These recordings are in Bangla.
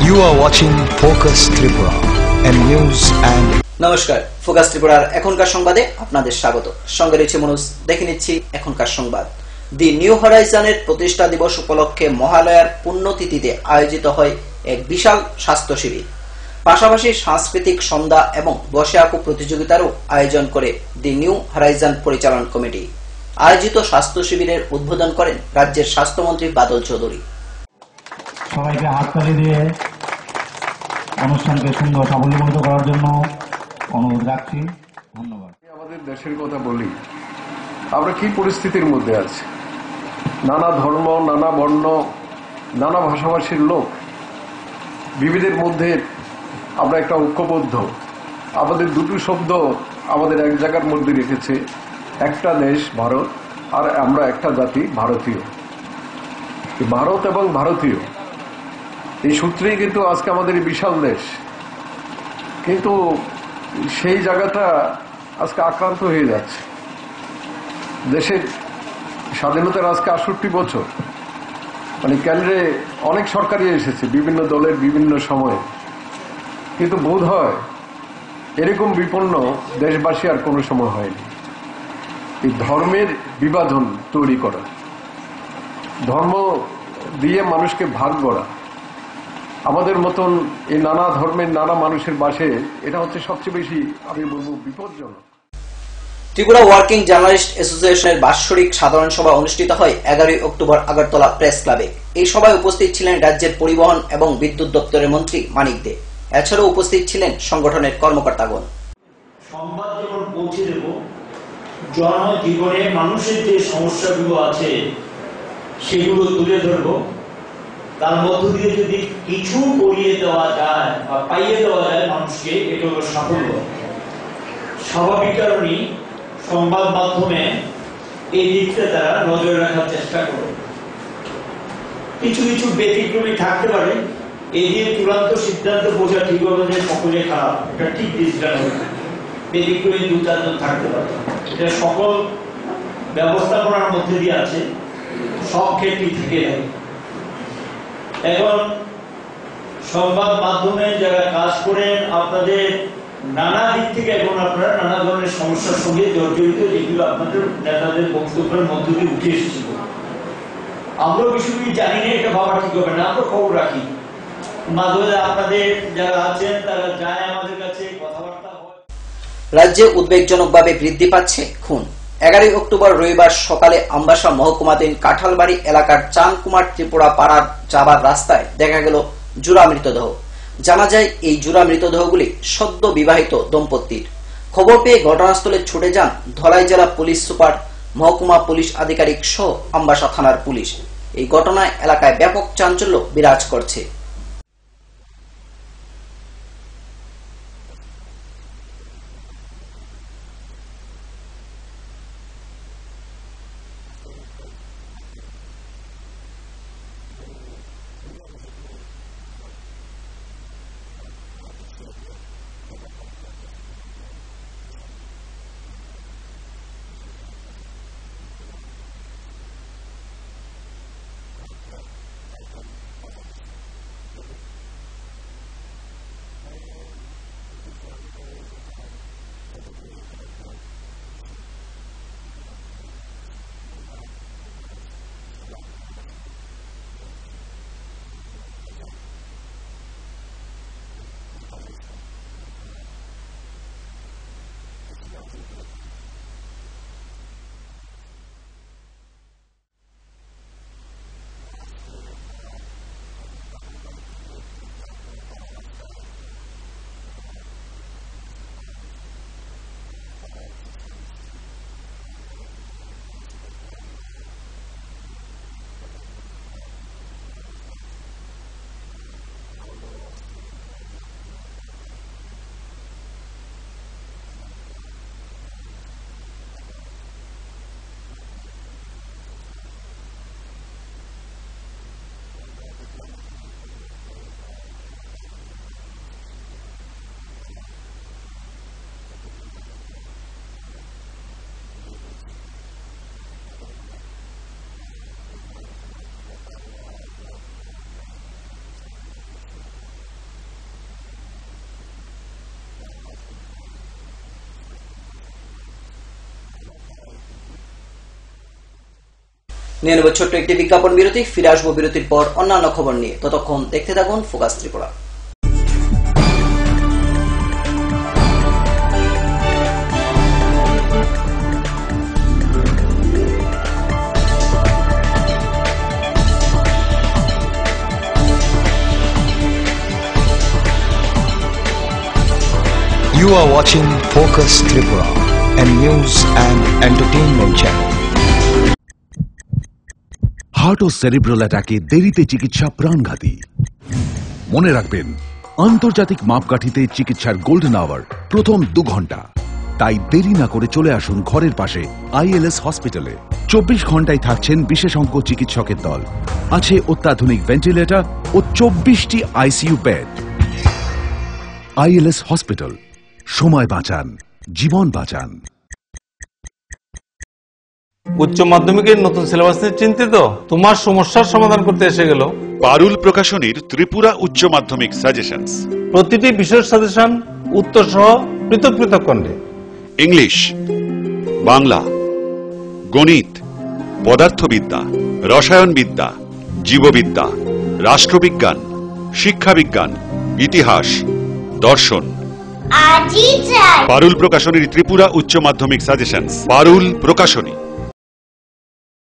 You are watching Focus Tripura, a news and নমস্কার, ফোকাস ত্রিপুরার এখনকার সংবাদে আপনাদের স্বাগত। সঙ্গে রয়েছে মনোজ। দেখে নিচ্ছি এখনকার সংবাদ। দি নিউ হরাইজনের প্রতিষ্ঠা দিবস উপলক্ষে মহালয়ার পুণ্যতিথিতে আয়োজিত হয় এক বিশাল স্বাস্থ্য শিবির। পাশাপাশি সাংস্কৃতিক সন্ধ্যা এবং বসে আঁকো প্রতিযোগিতারও আয়োজন করে দি নিউ হরাইজন পরিচালন কমিটি। আয়োজিত স্বাস্থ্য শিবিরের উদ্বোধন করেন রাজ্যের স্বাস্থ্যমন্ত্রী বাদল চৌধুরী। সবাইকে হাততালি দিয়ে অনুষ্ঠানকে সুন্দর সাফল্যমণ্ডিত করার জন্য অনুরোধ রাখছি। ধন্যবাদ। আমাদের দেশের কথা বলি, আমরা কি পরিস্থিতির মধ্যে আছি। নানা ধর্ম, নানা বর্ণ, নানা ভাষাভাষীর লোক, বিবিধের মধ্যে আমরা একটা ঐক্যবদ্ধ। আমাদের দুটো শব্দ আমাদের এক জায়গার মধ্যে রেখেছে, একটা দেশ ভারত, আর আমরা একটা জাতি ভারতীয়। ভারত এবং ভারতীয় এই সূত্রেই কিন্তু আজকে আমাদের এই বিশাল দেশ। কিন্তু সেই জায়গাটা আজকে আক্রান্ত হয়ে যাচ্ছে। দেশের স্বাধীনতার আজকে ৬৮ বছর, মানে কেন্দ্রে অনেক সরকারই এসেছে বিভিন্ন দলের বিভিন্ন সময়ে, কিন্তু বোধ হয় এরকম বিপন্ন দেশবাসী আর কোনো সময় হয়নি। এই ধর্মের বিভাজন তৈরি করা, ধর্ম দিয়ে মানুষকে ভাগ করা, আমাদের মতন এই নানা ধর্মের নানা মানুষের বাসে, এটা হচ্ছে সবচেয়ে বেশি আমি বলবো বিপজ্জনক। ত্রিপুরা ওয়ার্কিং জার্নালিস্ট অ্যাসোসিয়েশনের বাৎসরিক সাধারণ সভা অনুষ্ঠিত হয় 11 অক্টোবর আগরতলা প্রেস ক্লাবে। এই সভায় উপস্থিত ছিলেন রাজ্যের পরিবহন এবং বিদ্যুৎ দপ্তরের মন্ত্রী মানিক দে। এছাড়াও উপস্থিত ছিলেন সংগঠনের কর্মকর্তাগণ। সংবাদ যখন পৌঁছে দেব, জনজীবনে মানুষের যে সমস্যাগুলো আছে সেগুলো তুলে ধরব। তার মধ্য দিয়ে যদি কিছু করিয়ে দেওয়া যায় বা পাইয়ে দেওয়া যায় মানুষকে, এটা হলো সাফল্য। স্বাভাবিক কারণেই সংবাদ মাধ্যমে এই দিকটা তারা নজরে রাখার চেষ্টা করে। কিছু কিছু ব্যতিক্রমী থাকতে পারে, এই দিয়ে চূড়ান্ত সিদ্ধান্ত বোঝা ঠিক হবে যে সকলে খারাপ, এটা ঠিক ডিসিশন হবে। ব্যতিক্রমী দু চারজন থাকতে পারে, এটা সকল ব্যবস্থাপনার মধ্যে দিয়ে আছে, সব ক্ষেত্রেই থেকে যাবে। এখন সংবাদ মাধ্যমে যারা কাজ করেন, আপনাদের নানা দিক থেকে এখন আপনারা নানা ধরনের সমস্যার সঙ্গে জর্জরিত, যেগুলো আপনাদের নেতাদের বক্তব্যের মধ্য দিয়ে উঠে এসেছিল। আমরা বিষয়গুলি জানি না, এটা ভাবা ঠিক হবে না। আমরা খবর রাখি, মাঝে মাঝে আপনাদের যারা আছেন তারা যায় আমাদের কাছে, কথাবার্তা হয়। রাজ্যে উদ্বেগজনকভাবে বৃদ্ধি পাচ্ছে খুন। 11 অক্টোবর রবিবার সকালে আমবাসা মহকুমাধীন কাঁঠালবাড়ি এলাকার চাঁদকুমার ত্রিপুরা পাড়ার যাবার রাস্তায় দেখা গেল জোড়া মৃতদেহ। জানা যায় এই জোড়া মৃতদেহগুলি সদ্য বিবাহিত দম্পতির। খবর পেয়ে ঘটনাস্থলে ছুটে যান ধলাই জেলা পুলিশ সুপার, মহকুমা পুলিশ আধিকারিক সহ আমবাসা থানার পুলিশ। এই ঘটনায় এলাকায় ব্যাপক চাঞ্চল্য বিরাজ করছে। নিয়ে নেব ছোট্ট একটি বিজ্ঞাপন বিরতি, ফিরে আসবো বিরতির পর অন্যান্য খবর নিয়ে। ততক্ষণ দেখতে থাকুন focus Tripura. You are watching Focus Tripura, a news and entertainment channel. Heart ও সেরিব্রাল অ্যাটাকে দেরিতে চিকিৎসা প্রাণঘাতী। মনে রাখবেন, আন্তর্জাতিক মাপকাঠিতে চিকিৎসার গোল্ডেন আওয়ার প্রথম 2 ঘন্টা। তাই দেরি না করে চলে আসুন ঘরের পাশে ILS হসপিটালে। 24 ঘন্টায় থাকছেন বিশেষজ্ঞ চিকিৎসকের দল। আছে অত্যাধুনিক ভেন্টিলেটর ও 24টি ICU বেড। ILS হসপিটাল, সময় বাঁচান, জীবন বাঁচান। উচ্চ মাধ্যমিকের নতুন সিলেবাস নিয়ে চিন্তিত? তোমার সমস্যার সমাধান করতে এসে গেল পারুল প্রকাশনীর ত্রিপুরা উচ্চ মাধ্যমিক সাজেশনস। প্রতিটি বিষয়ের সাজেশন উত্তর সহ পৃথক পৃথক খণ্ডে। ইংলিশ, বাংলা, গণিত, পদার্থবিদ্যা, রসায়নবিদ্যা, জীববিদ্যা, রাষ্ট্রবিজ্ঞান, শিক্ষাবিজ্ঞান, ইতিহাস, দর্শন। পারুল প্রকাশনীর ত্রিপুরা উচ্চ মাধ্যমিক সাজেশনস। পারুল প্রকাশনী।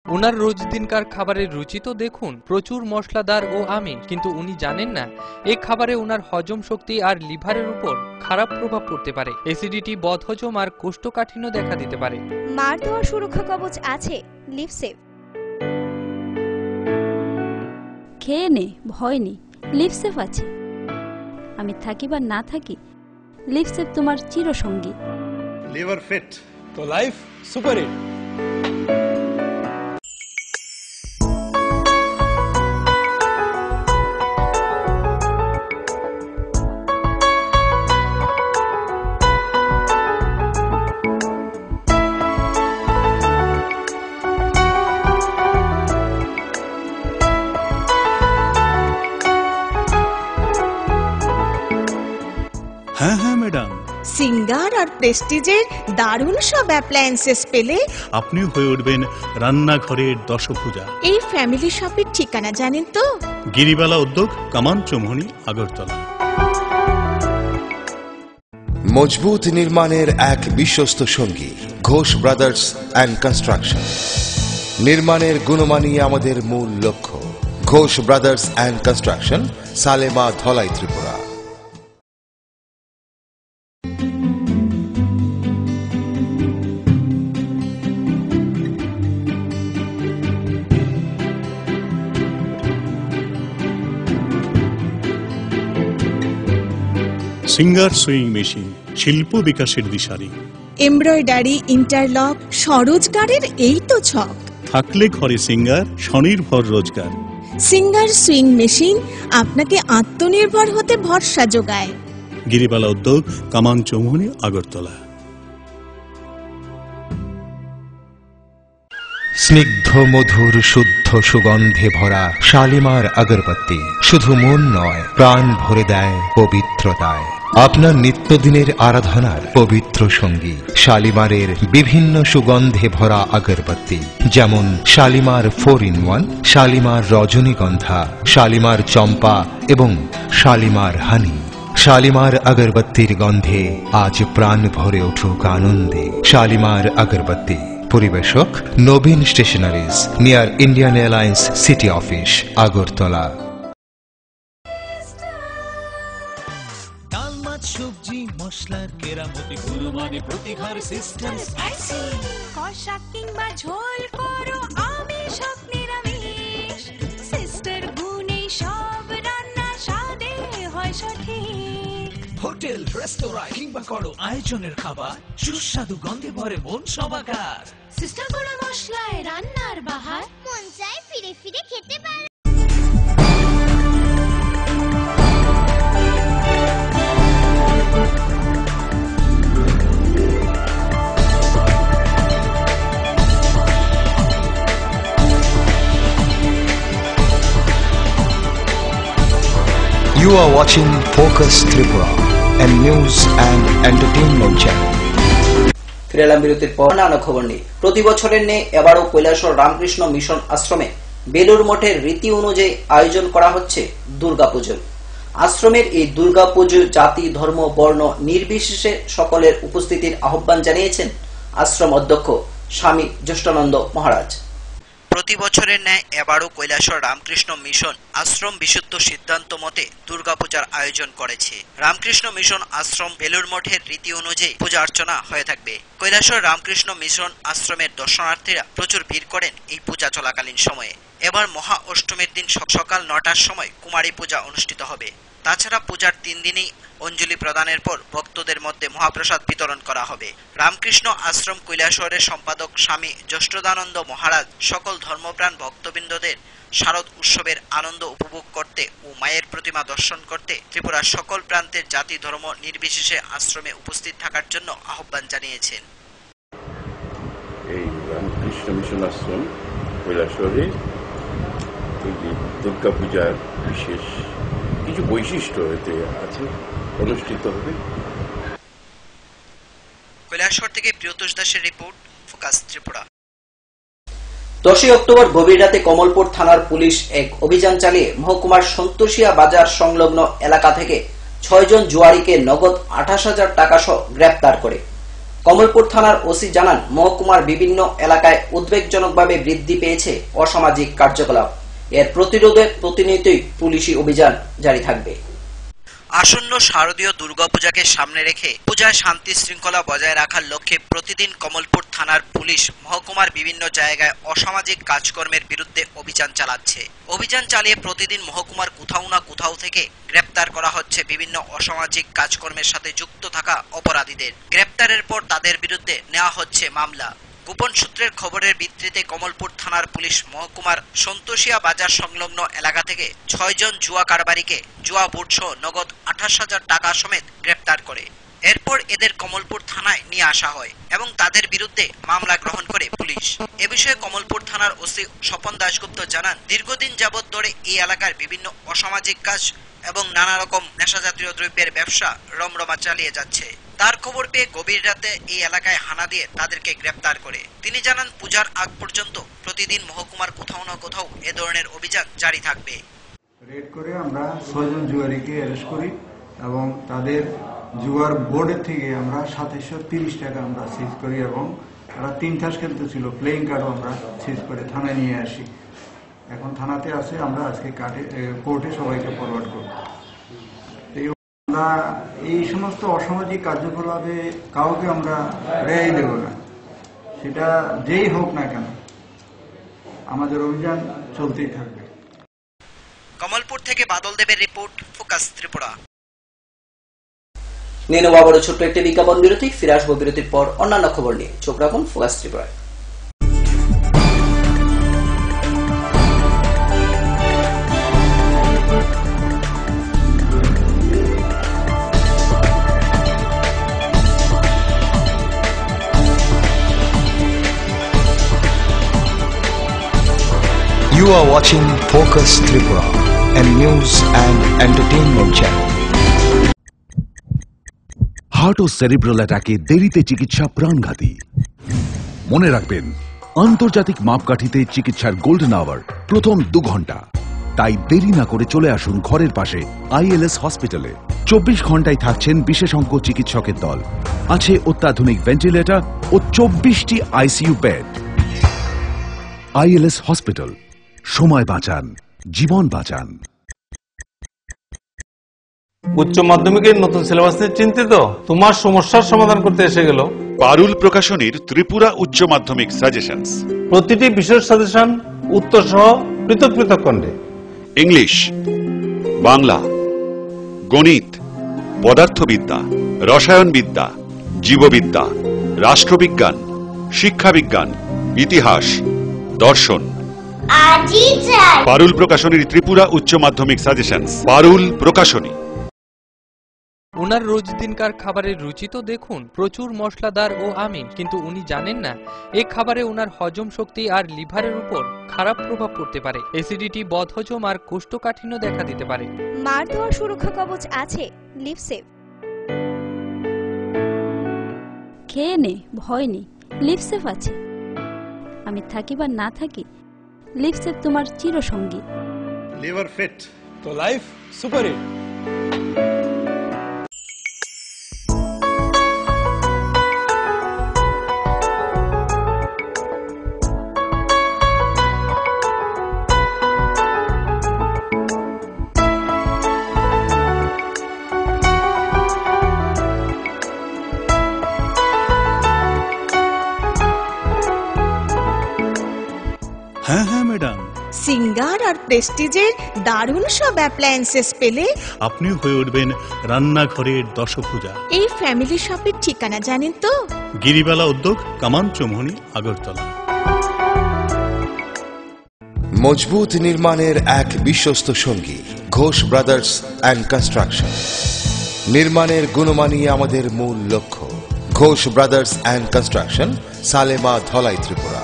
উনার রোজ দিনকার খাবারের রুচি তো দেখুন, প্রচুর মশলাদার ও আমিষ, কিন্তু উনি জানেন না এই খাবারে উনার হজম শক্তি আর লিভারের উপর খারাপ প্রভাব পড়তে পারে। অ্যাসিডিটি, বদহজম আর কোষ্ঠকাঠিন্য দেখা দিতে পারে। মার দেওয়া সুরক্ষা কবচ আছে লিভসেভ। খেয়ে নে, ভয় নেই, লিভসেভ আছে। আমি থাকি বা না থাকি, লিভসেভ তোমার চিরসঙ্গী। লিভার ফিট তো লাইফ সুপার হিট। হ্যাঁ হ্যাঁ ম্যাডাম, সিঙ্গার আর প্রেস্টিজের দারুণ সব অ্যাপ্লায়েন্সেস পেলে আপনিও হয়ে উঠবেন রান্নাঘরের দশভুজা। এই ফ্যামিলি শপের ঠিকানা জানেন তো? গিরিবালা উদ্যোগ, কামান চৌমুহনী, আগরতলা। মজবুত নির্মাণের এক বিশ্বস্ত সঙ্গী ঘোষ ব্রাদার্স অ্যান্ড কনস্ট্রাকশন। নির্মাণের গুণমানই আমাদের মূল লক্ষ্য। Ghosh Brothers and Construction, Salema, Dhalai, Tripura. Singer sewing machine, শিল্প বিকাশের দিশারি। এমব্রয়ডারি, ইন্টারলক, স্বরোজগারের এই তো ছক। থাকলে ঘরে সিঙ্গার, স্বনির্ভর রোজগার। সিঙ্গার সুইং মেশিন আপনাকে আত্মনির্ভর হতে ভরসা যোগায়। গিরিবালা উদ্যোগ, কামান চৌমুহনী, আগরতলা। স্নিগ্ধ মধুর শুদ্ধ সুগন্ধে ভরা শালিমার আগরবাতি শুধু মন নয়, প্রাণ ভরে দেয় পবিত্রতায়। আপনার নিত্যদিনের আরাধনার পবিত্র সঙ্গী শালিমারের বিভিন্ন সুগন্ধে ভরা আগরবাতি, যেমন শালিমার 4-in-1, শালিমার রজনীগন্ধা, শালিমার চম্পা এবং শালিমার হানি। শালিমার আগরবাতির গন্ধে আজ প্রাণ ভরে উঠুক আনন্দে। শালিমার আগরবাতি। পরিবেশক Nabin stationeries, near Indian Airlines city office, Agartala. ডাল, মাছ, সবজি, মশলার কেরামতি, গুণমানে প্রতি ঘর সিস্টেম স্পাইসি। কষা কিংবা ঝোল করো আমিষ হোক নিরামিষ, সিস্টার গুণে সব রান্না স্বাদে হয় সঠিক। হোটেল, রেস্তোরাঁ কিংবা করো আয়োজনের খাবার, সুস্বাদু গন্ধে ভরে মন সবাকার। সিস্টার গুঁড়ো মশলায় রান্নার বাহার, মন চায় ফিরে ফিরে খেতে পারে। You are watching Focus Tripura, a news and entertainment channel. ফিরে এলাম বিরতির পর অন্যান্য খবর নিয়ে। প্রতি বছরের ন্যায় এবারও কৈলাসহর রামকৃষ্ণ মিশন আশ্রমে বেলুর মঠের রীতি অনুযায়ী আয়োজন করা হচ্ছে দুর্গাপুজো। আশ্রমের এই দুর্গাপুজো জাতি, ধর্ম, বর্ণ নির্বিশেষে সকলের উপস্থিতির আহ্বান জানিয়েছেন আশ্রম অধ্যক্ষ স্বামী জ্যেষ্ঠানন্দ মহারাজ। প্রতি বছরের ন্যায় এবারও কৈলাসহর রামকৃষ্ণ মিশন আশ্রম বিশুদ্ধ সিদ্ধান্ত মতে দুর্গাপূজার আয়োজন করেছে। রামকৃষ্ণ মিশন আশ্রম বেলুর মঠের রীতি অনুযায়ী পূজা অর্চনা হয়ে থাকবে। কৈলাসহর রামকৃষ্ণ মিশন আশ্রমের দর্শনার্থীরা প্রচুর ভিড় করেন এই পূজা চলাকালীন সময়ে। এবার মহা অষ্টমীর দিন সকাল 9টার সময় কুমারী পূজা অনুষ্ঠিত হবে। তাছাড়া পূজার 3 দিনই অঞ্জলি প্রদানের পর ভক্তদের মধ্যে মহাপ্রসাদ বিতরণ করা হবে। রামকৃষ্ণ আশ্রম কৈলাসহরের সম্পাদক স্বামী জ্যেষ্ঠানন্দ মহারাজ সকল ধর্মপ্রাণ ভক্তবৃন্দদের শারদ উৎসবের আনন্দ উপভোগ করতে ও মায়ের প্রতিমা দর্শন করতে ত্রিপুরার সকল প্রান্তের জাতি ধর্ম নির্বিশেষে আশ্রমে উপস্থিত থাকার জন্য আহ্বান জানিয়েছেন। এই রামকৃষ্ণ মিশন আশ্রম কৈলাসহরে দুর্গা পূজার বিশেষ কিছু বৈশিষ্ট্য এতে আছে, অনুষ্ঠিত হবে। কৈলাসহর থেকে প্রিয়তোষ দাসের রিপোর্ট, ফোকাস ত্রিপুরা। 10 অক্টোবর গভীর রাতে কমলপুর থানার পুলিশ এক অভিযান চালিয়ে মহকুমার সন্তোষিয়া বাজার সংলগ্ন এলাকা থেকে 6 জন জুয়ারিকে নগদ 28,000 টাকা সহ গ্রেপ্তার করে। কমলপুর থানার ওসি জানান, মহকুমার বিভিন্ন এলাকায় উদ্বেগজনকভাবে বৃদ্ধি পেয়েছে অসামাজিক কার্যকলাপ। এর প্রতিরোধে প্রতিনিয়তই পুলিশি অভিযান জারি থাকবে। আসন্ন শারদীয় দুর্গাপূজাকে সামনে রেখে পূজায় শান্তি শৃঙ্খলা বজায় রাখার লক্ষ্যে প্রতিদিন কমলপুর থানার পুলিশ মহকুমার বিভিন্ন জায়গায় অসামাজিক কাজকর্মের বিরুদ্ধে অভিযান চালাচ্ছে। অভিযান চালিয়ে প্রতিদিন মহকুমার কোথাও না কোথাও থেকে গ্রেপ্তার করা হচ্ছে বিভিন্ন অসামাজিক কাজকর্মের সাথে যুক্ত থাকা অপরাধীদের। গ্রেপ্তারের পর তাদের বিরুদ্ধে নেওয়া হচ্ছে মামলা। গোপন সূত্রের খবরের ভিত্তিতে কমলপুর থানার পুলিশ মহকুমার সন্তোষিয়া বাজার সংলগ্ন এলাকা থেকে 6 জন জুয়া কারবারিকে জুয়া বোর্ড সহ নগদ 28,000 টাকা সমেত গ্রেপ্তার করে। এরপর এদের কমলপুর থানায় নিয়ে আসা হয় এবং তাদের বিরুদ্ধে মামলা গ্রহণ করে পুলিশ। এ বিষয়ে কমলপুর থানার ওসি স্বপন দাশগুপ্ত জানান, দীর্ঘদিন যাবৎ ধরে এই এলাকার বিভিন্ন অসামাজিক কাজ এবং নানা রকম নেশাজাতীয় দ্রব্যের ব্যবসা রমরমা চালিয়ে যাচ্ছে। তার খবর পেয়ে গভীর রাতে এই এলাকায় হানা দিয়ে তাদেরকে গ্রেপ্তার করে। তিনি জানান, পূজার আগ পর্যন্ত প্রতিদিন মহকুমার কোথাও না কোথাও এ ধরনের অভিযান জারি থাকবে। রেড করে আমরা 6 জন জুয়ারিকে অ্যারেস্ট করি এবং তাদের জুয়ার বোর্ডের থেকে আমরা 2730 টাকা আমরা সিজ করি এবং তারা 3 তাস খেলতেছিল, প্লেইং কার্ডও আমরা সিজ করে থানায় নিয়ে আসি। এখন থানাতে আছে, আমরা আজকে কোর্টে সবাইকে ফরওয়ার্ড করব। আমরা এই সমস্ত অসামাজিক কার্যকলাপে কাউকে আমরা রেহাই দেব না, সেটা যেই হোক না কেন, আমাদের অভিযান চলতেই থাকবে। কমলপুর থেকে বাদল দেবের রিপোর্ট, ফোকাস ত্রিপুরা। নিয়ে নেব আবারও ছোট্ট একটি বিজ্ঞাপন বিরতি। ফিরে আসবো বিরতির পর অন্যান্য খবর নিয়ে। চোখ রাখুন ফোকাস ত্রিপুরায়। You are watching Focus Tripura, a news and entertainment channel. Heart ও সেরিব্রাল অ্যাটাকে দেরিতে চিকিৎসা প্রাণঘাতী। মনে রাখবেন, আন্তর্জাতিক মাপকাঠিতে চিকিৎসার গোল্ডেন আওয়ার প্রথম 2 ঘন্টা। তাই দেরি না করে চলে আসুন ঘরের পাশে ILS হসপিটালে। 24 ঘন্টায় থাকছেন বিশেষজ্ঞ চিকিৎসকের দল। আছে অত্যাধুনিক ভেন্টিলেটর ও 24টি ICU বেড। ILS হসপিটাল, সময় বাঁচান, জীবন বাঁচান। উচ্চ মাধ্যমিকের নতুন সিলেবাস নিয়ে চিন্তিত? তোমার সমস্যার সমাধান করতে এসে গেল পারুল প্রকাশনীর ত্রিপুরা উচ্চ মাধ্যমিক সাজেশনস। প্রতিটি বিষয়ের সাজেশন উত্তর সহ পৃথক পৃথক খণ্ডে। ইংলিশ, বাংলা, গণিত, পদার্থবিদ্যা, রসায়নবিদ্যা, জীববিদ্যা, রাষ্ট্রবিজ্ঞান, শিক্ষাবিজ্ঞান, ইতিহাস, দর্শন। পারুল প্রকাশনীর ত্রিপুরা উচ্চ মাধ্যমিক সাজেশনস। পারুল প্রকাশনী। ওনার রোজ দিনকার খাবারের রুচি তো দেখুন, প্রচুর মশলাদার ও আমিষ, কিন্তু উনি জানেন না এই খাবারে ওনার হজম শক্তি আর লিভারের উপর খারাপ প্রভাব পড়তে পারে। অ্যাসিডিটি, বদহজম আর কোষ্ঠকাঠিন্য দেখা দিতে পারে। মার দেওয়া সুরক্ষা কবচ আছে লিভসেভ। খেয়ে নে, ভয় নেই, লিপসেফ আছে। আমি থাকি বা না থাকি, লিপসেফ তোমার চিরসঙ্গী। লিভার ফিট তো লাইফ সুপার হিট। হ্যাঁ হ্যাঁ ম্যাডাম, সিঙ্গার আর প্রেস্টিজের দারুণ সব অ্যাপ্লায়েন্সেস পেলে আপনিও হয়ে উঠবেন রান্নাঘরের দশভুজা। এই ফ্যামিলি শপের ঠিকানা জানেন তো? গিরিবালা উদ্যোগ, কামান চৌমুহনী, আগরতলা। মজবুত নির্মাণের এক বিশ্বস্ত সঙ্গী ঘোষ ব্রাদার্স অ্যান্ড কনস্ট্রাকশন। নির্মাণের গুণমানই আমাদের মূল লক্ষ্য। Ghosh Brothers and Construction, Salema, Dhalai, Tripura.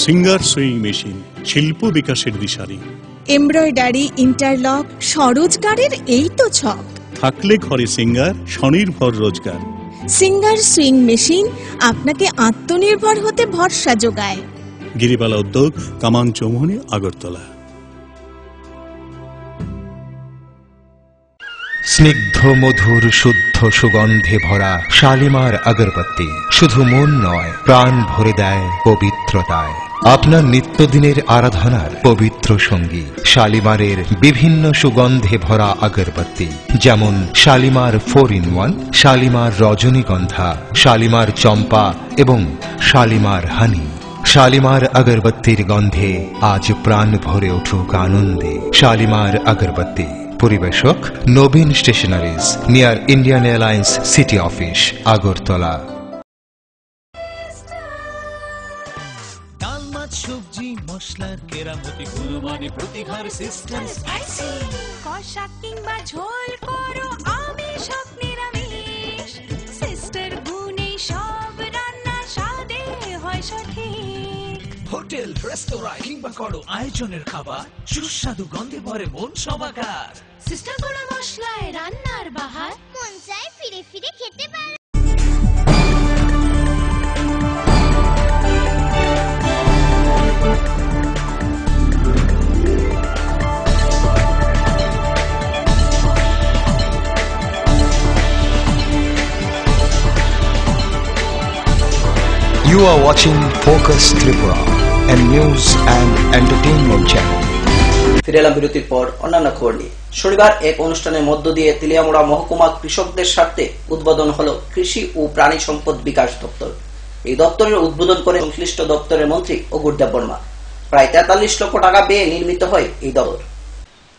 Singer sewing machine, শিল্প বিকাশের দিশারি। এমব্রয়ডারি, ইন্টারলক, স্বরোজগারের এই তো ছক। থাকলে ঘরে সিঙ্গার, স্বনির্ভর রোজগার। সিঙ্গার সুইং মেশিন আপনাকে আত্মনির্ভর হতে ভরসা যোগায়। গিরিবালা উদ্যোগ, কামান চৌমুহনী, আগরতলা। স্নিগ্ধ মধুর শুদ্ধ সুগন্ধে ভরা শালিমার আগরবাতি শুধু মন নয়, প্রাণ ভরে দেয় পবিত্রতায়। আপনার নিত্যদিনের আরাধনার পবিত্র সঙ্গী শালিমারের বিভিন্ন সুগন্ধে ভরা আগরবাতি, যেমন শালিমার 4-in-1, শালিমার রজনীগন্ধা, শালিমার চম্পা এবং শালিমার হানি। শালিমার আগরবাতির গন্ধে আজ প্রাণ ভরে উঠুক আনন্দে। শালিমার আগরবাতি। পরিবেশক Nabin stationeries, near Indian Airlines city office, Agartala. ডাল, মাছ, সবজি, মশলার কেরামতি, গুণমানে প্রতিঘর সিস্টেম স্পাইসি। কষা কিংবা ঝোল করো আমিষ হোক নিরামিষ, সিস্টার গুণে সব রান্না স্বাদে হয় সঠিক। হোটেল, রেস্তোরাঁ কিংবা করো আয়োজনের খাবার, সুস্বাদু গন্ধে ভরে মন সমাকার। সিস্টার গুঁড়ো মশলায় রান্নার বাহার, মন চায় ফিরে ফিরে খেতে পারে। You are watching Focus Tripura, a news and entertainment channel. ফিরে এলাম বিরতির পর অন্যান্য খবর নিয়ে। শনিবার এক অনুষ্ঠানের মধ্য দিয়ে তেলিয়ামুড়া মহকুমা কৃষকদের স্বার্থে উদ্বোধন হলো কৃষি ও প্রাণী সম্পদ বিকাশ দপ্তর। এই দপ্তরের উদ্বোধন করে সংশ্লিষ্ট দপ্তরের মন্ত্রী অগুর দেববর্মা। প্রায় 43 লক্ষ টাকা ব্যয়ে নির্মিত হয় এই দপ্তর।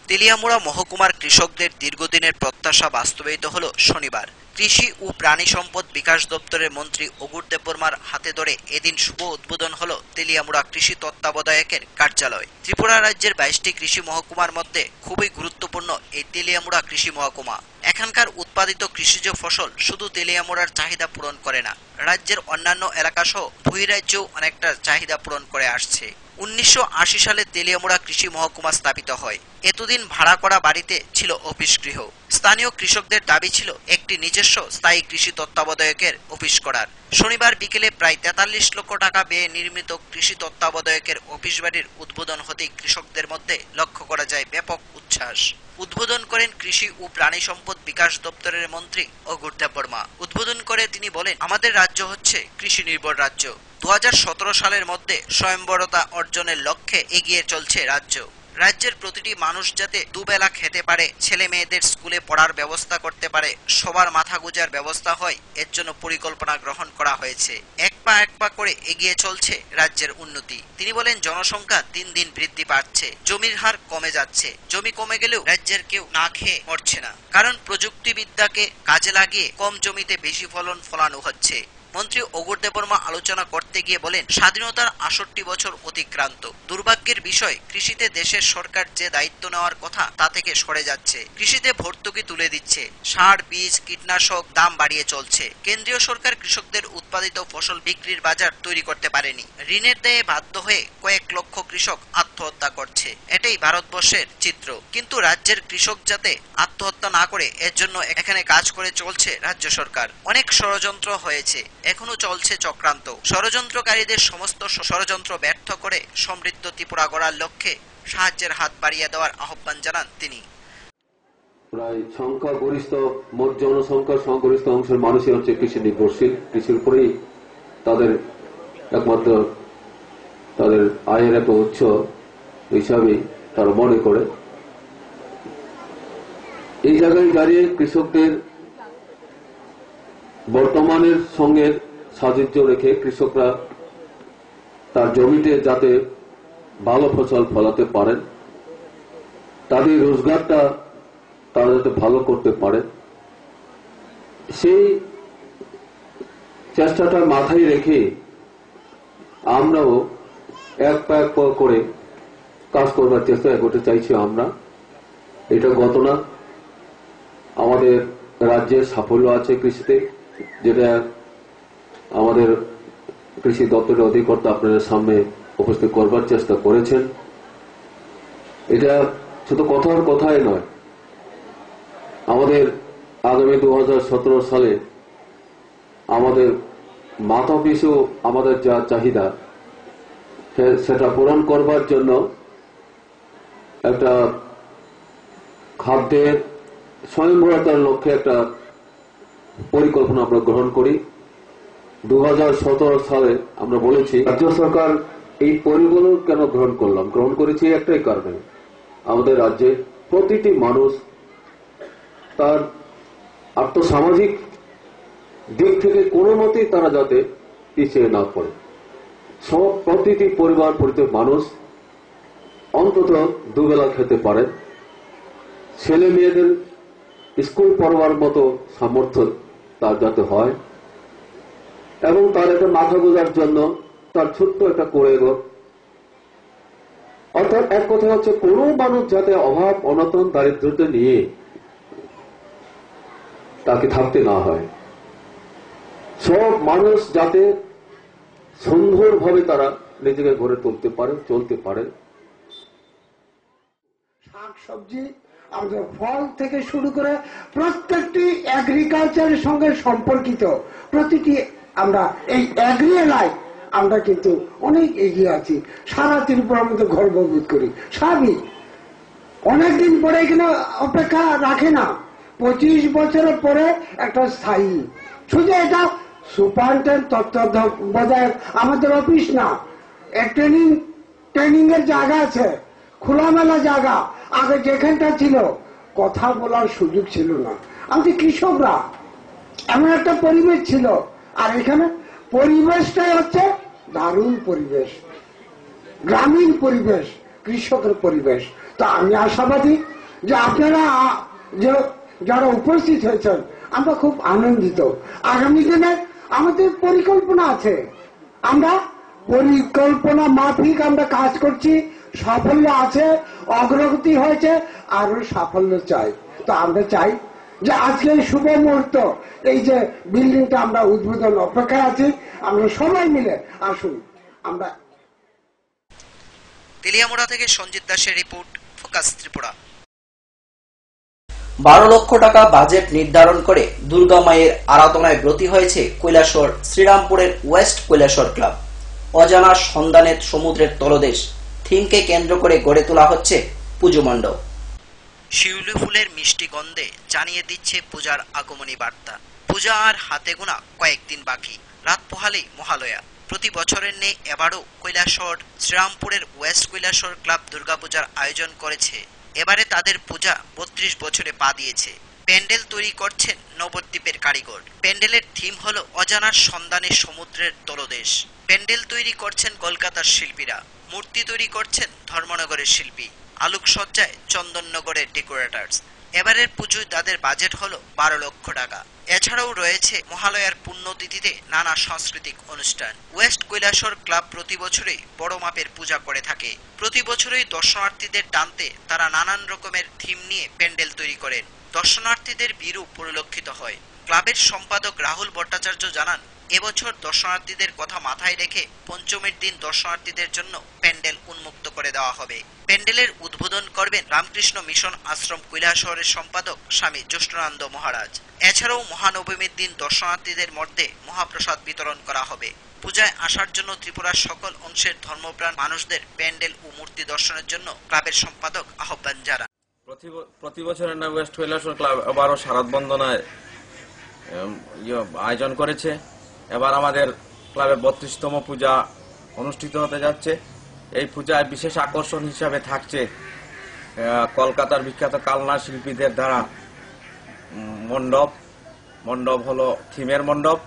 তেলিয়ামুড়া মহকুমার কৃষকদের দীর্ঘদিনের প্রত্যাশা বাস্তবায়িত হলো শনিবার। কৃষি ও প্রাণী সম্পদ বিকাশ দপ্তরের মন্ত্রী অগুর দেববর্মার হাতে ধরে এদিন শুভ উদ্বোধন হলো তেলিয়ামুড়া কৃষি তত্ত্বাবধায়কের কার্যালয়। ত্রিপুরা রাজ্যের 22টি কৃষি মহকুমার মধ্যে খুবই গুরুত্বপূর্ণ এই তেলিয়ামুড়া কৃষি মহকুমা। এখানকার উৎপাদিত কৃষিজ ফসল শুধু তেলিয়ামুড়ার চাহিদা পূরণ করে না, রাজ্যের অন্যান্য এলাকা সহ বহিরাজ্যেও অনেকটা চাহিদা পূরণ করে আসছে। 1980 সালে তেলিয়ামুড়া কৃষি মহকুমা স্থাপিত হয়। এতদিন ভাড়া করা বাড়িতে ছিল অফিস গৃহ। স্থানীয় কৃষকদের দাবি ছিল একটি নিজস্ব স্থায়ী কৃষি তত্ত্বাবধায়কের অফিস করার। শনিবার বিকেলে প্রায় 43 লক্ষ টাকা ব্যয়ে নির্মিত কৃষি তত্ত্বাবধায়কের অফিস বাড়ির উদ্বোধন হতেই কৃষকদের মধ্যে লক্ষ্য করা যায় ব্যাপক উচ্ছ্বাস। উদ্বোধন করেন কৃষি ও প্রাণী সম্পদ বিকাশ দপ্তরের মন্ত্রী অগুর দেববর্মা। উদ্বোধন করে তিনি বলেন, আমাদের রাজ্য হচ্ছে কৃষি নির্ভর রাজ্য। 2017 সালের মধ্যে স্বয়ংবরতা অর্জনের লক্ষ্যে এগিয়ে চলছে রাজ্য। রাজ্যের প্রতিটি মানুষ যাতে দুবেলা খেতে পারে, ছেলে মেয়েদের স্কুলে পড়ার ব্যবস্থা করতে পারে, সবার মাথা গোঁজার ব্যবস্থা হয়, এর জন্য পরিকল্পনা গ্রহণ করা হয়েছে। এক পা করে এগিয়ে চলছে রাজ্যের উন্নতি। তিনি বলেন, জনসংখ্যা দিন দিন বৃদ্ধি পাচ্ছে, জমির হার কমে যাচ্ছে। জমি কমে গেলেও রাজ্যের কেউ না খেয়ে মরছে না, কারণ প্রযুক্তিবিদ্যাকে কাজে লাগিয়ে কম জমিতে বেশি ফলন ফলানো হচ্ছে। মন্ত্রী অগুর দেববর্মা আলোচনা করতে গিয়ে বলেন, স্বাধীনতার ৬৮ বছর অতিক্রান্ত। দুর্ভাগ্যের বিষয়, কৃষিতে দেশের সরকার যে দায়িত্ব নেওয়ার কথা তা থেকে সরে যাচ্ছে। কৃষিতে ভর্তুকি তুলে দিচ্ছে, সার, বীজ, কীটনাশক দাম বাড়িয়ে চলছে। কেন্দ্রীয় সরকার কৃষকদের উৎপাদিত ফসল বিক্রির বাজার তৈরি করতে পারেনি। ঋণের দায়ে বাধ্য হয়ে কয়েক লক্ষ কৃষক আত্মহত্যা করছে। এটাই ভারতবর্ষের চিত্র। কিন্তু রাজ্যের কৃষক যাতে আত্মহত্যা না করে এর জন্য এখানে কাজ করে চলছে রাজ্য সরকার। অনেক ষড়যন্ত্র হয়েছে, এখনো চলছে চক্রান্ত। ষড়যন্ত্রকারীদের সমস্ত ষড়যন্ত্র ব্যর্থ করে সমৃদ্ধ ত্রিপুরা গড়ার লক্ষ্যে সাহায্যের হাত বাড়িয়ে দেওয়ার আহ্বান জানান তিনি। প্রায় সংখ্যাগরিষ্ঠ মোট জনসংখ্যার সংখ্যাগরিষ্ঠ অংশের মানুষই হচ্ছে কৃষি নির্ভরশীল। কৃষির উপরেই তাদের একমাত্র তাদের আয়ের একটা উৎস হিসাবে তারা মনে করে। এই জায়গায় দাঁড়িয়ে কৃষকদের বর্তমানের সঙ্গে সাযুজ্য রেখে কৃষকরা তার জমিতে যাতে ভালো ফসল ফলাতে পারেন, তাদের রোজগারটা তারা যাতে ভালো করতে পারে, সেই চেষ্টাটা মাথায় রেখে আমরাও এক পা এক পা করে কাজ করবার চেষ্টা করতে চাইছি। আমরা এটা গত না, আমাদের রাজ্যে সাফল্য আছে কৃষিতে, যেটা আমাদের কৃষি দপ্তরের অধিকর্তা আপনাদের সামনে উপস্থিত করবার চেষ্টা করেছেন। এটা শুধু কথাই নয়, আমাদের আগামী 2017 সালে আমাদের মাথা পিছু আমাদের যা চাহিদা সেটা পূরণ করবার জন্য একটা খাদ্যের স্বয়ংবরতার লক্ষ্যে একটা পরিকল্পনা আমরা গ্রহণ করি। 2017 সালে আমরা বলেছি, রাজ্য সরকার এই পরিকল্পনা কেন গ্রহণ করেছি একটাই কারণে, আমাদের রাজ্যে প্রতিটি মানুষ তার আর্থসামাজিক দিক থেকে কোনো মতেই তারা যাতে পিছিয়ে না পড়ে। প্রতিটি পরিবার, প্রতিটি মানুষ অন্তত দুবেলা খেতে পারে, ছেলে মেয়েদের স্কুল পড়বার মতো সামর্থ্য তার যাতে হয়, এবং তার একটা মাথা গোজার জন্য তার ছোট্ট একটা করে গো। অর্থাৎ এক কথা হচ্ছে, কোন মানুষ যাতে অভাব অনটন দারিদ্র্য নিয়ে তাকে থাকতে না হয়, সব মানুষ যাতে সুন্দরভাবে তারা নিজেকে গড়ে তুলতে পারে, চলতে পারে। শাকসবজি, আমাদের ফল থেকে শুরু করে প্রত্যেকটি এগ্রিকালচারের সঙ্গে সম্পর্কিত প্রতিটি আমরা এই এগ্রি লাইফ আমরা কিন্তু অনেক এগিয়ে আছি। সারা ত্রিপুরার মধ্যে গর্ববোধ করি। স্বাভাবিক, অনেকদিন পরে এখানে অপেক্ষা রাখে না। 25 বছরের পরে একটা স্থায়ী, শুধু এটা সুপারিনটেন্ডেন্ট তত্ত্বাবধায়ক আমাদের অফিস না, ট্রেনিং এর জায়গা আছে, খোলামেলা জায়গা। আগে যেখানটা ছিল কথা বলার সুযোগ ছিল না, আমাদের কৃষকরা এমন একটা পরিবেশ ছিল। আর এখানে পরিবেশটাই হচ্ছে দারুণ পরিবেশ, গ্রামীণ পরিবেশ, কৃষকের পরিবেশ। তো আমি আশাবাদী যে আপনারা যারা উপস্থিত হয়েছেন, আমরা খুব আনন্দিত। আগামী দিনে আমাদের পরিকল্পনা আছে, আমরা পরিকল্পনা মাফিক আমরা কাজ করছি, সাফল্য আছে, অগ্রগতি হয়েছে, আরো সাফল্য চাই। তো আমরা চাই যে আজকে শুভ মুহূর্ত, এই যে বিল্ডিংটা আমরা উদ্বোধন অপেক্ষায় আছি, আমরা সবাই মিলে আসুন। আমরা তেলিয়ামুড়া থেকে সঞ্জিত দাসের রিপোর্ট, ফোকাস ত্রিপুরা। 12 লক্ষ টাকা বাজেট নির্ধারণ করে দুর্গা মায়ের আরাধনায় ব্রতী হয়েছে কৈলাসহর শ্রীরামপুরের ওয়েস্ট কৈলাসহর ক্লাব। অজানা সন্ধানের সমুদ্রের তলদেশ থিমকে কেন্দ্র করে গড়ে তোলা হচ্ছে পুজো মণ্ডপ। শিউলি ফুলের মিষ্টি গন্ধে জানিয়ে দিচ্ছে পূজার আগমনী বার্তা। পূজা আর হাতে গোনা কয়েকদিন বাকি, রাত পোহালেই মহালয়া। প্রতি বছরের নেই এবারও কৈলাসহর শ্রীরামপুরের ওয়েস্ট কৈলাসহর ক্লাব দুর্গাপূজার আয়োজন করেছে। এবারে তাদের পূজা 32 বছরে পা দিয়েছে। প্যান্ডেল তৈরি করছেন নবদ্বীপের কারিগর। প্যান্ডেলের থিম হলো অজানার সন্ধানে সমুদ্রের তলদেশ। প্যান্ডেল তৈরি করছেন কলকাতার শিল্পীরা, মূর্তি তৈরি করছেন ধর্মনগরের শিল্পী, আলোকসজ্জায় চন্দননগরের ডেকোরেটার্স। এবারের পুজোয় তাদের বাজেট হলো 12 লক্ষ টাকা। এছাড়াও রয়েছে মহালয়ার পুণ্যতিথিতে নানা সাংস্কৃতিক অনুষ্ঠান। ওয়েস্ট কৈলাসহর ক্লাব প্রতি বছরই বড় মাপের পূজা করে থাকে। প্রতি বছরই দর্শনার্থীদের টানতে তারা নানান রকমের থিম নিয়ে প্যান্ডেল তৈরি করেন। দর্শনার্থীদের ভিড়ও পরিলক্ষিত হয়। ক্লাবের সম্পাদক রাহুল ভট্টাচার্য জানান, এবছর দর্শনার্থীদের কথা মাথায় রেখে পঞ্চমীর দিন দর্শনার্থীদের জন্য প্যান্ডেল উন্মুক্ত করে দেওয়া হবে। প্যান্ডেলের উদ্বোধন করবেন রামকৃষ্ণ মিশন আশ্রম কৈলাসহরের সম্পাদক স্বামী জ্যেষ্ঠানন্দ মহারাজ। এছাড়াও মহানবমীর দিন দর্শনার্থীদের মধ্যে মহাপ্রসাদ বিতরণ করা হবে। পূজায় আসার জন্য ত্রিপুরার সকল অংশের ধর্মপ্রাণ মানুষদের প্যান্ডেল ও মূর্তি দর্শনের জন্য ক্লাবের সম্পাদক আহ্বান জানান। প্রতি বছরের না ওয়েস্ট কৈলাসহর ক্লাব এবারও শারদ বন্দনায় আয়োজন করেছে। এবার আমাদের ক্লাবে 32তম পূজা অনুষ্ঠিত হতে যাচ্ছে। এই পূজায় বিশেষ আকর্ষণ হিসাবে থাকছে কলকাতার বিখ্যাত কালনা শিল্পীদের দ্বারা মণ্ডপ হলো থিমের মণ্ডপ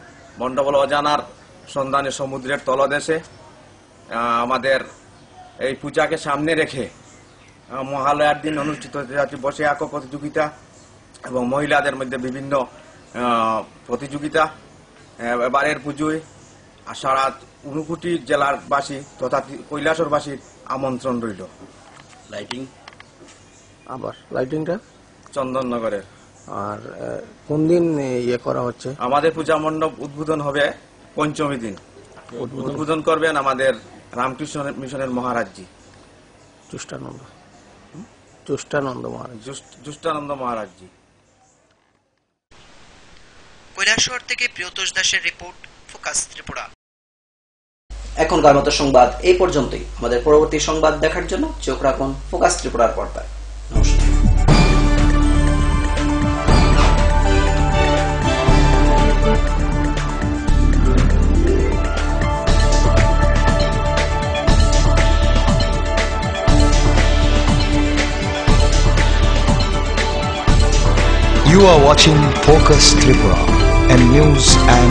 হলো অজানার সন্ধানে সমুদ্রের তলদেশে। আমাদের এই পূজাকে সামনে রেখে মহালয়ার দিন অনুষ্ঠিত হতে যাচ্ছে বসে আঁকো প্রতিযোগিতা এবং মহিলাদের মধ্যে বিভিন্ন প্রতিযোগিতা। এবারের পুজোয় সারা 59 জেলার বাসী তথা কৈলাসহরবাসীর আমন্ত্রণ রইল। লাইটিংটা চন্দননগরের। আর কোন দিন ইয়ে করা হচ্ছে? আমাদের পূজা মণ্ডপ উদ্বোধন হবে পঞ্চমী দিন। উদ্বোধন করবেন আমাদের রামকৃষ্ণ মিশনের মহারাজজি জ্যেষ্ঠানন্দ মহারাজজি। কৈলাসহর থেকে প্রিয়তোষ দাসের রিপোর্ট, ফোকাস ত্রিপুরা। এখনকার মতো সংবাদ এই পর্যন্তই। আমাদের পরবর্তী সংবাদ দেখার জন্য চোখ রাখুন ফোকাস ত্রিপুরার পর্দায়। নমস্কার। You are watching Focus Tripura, a news and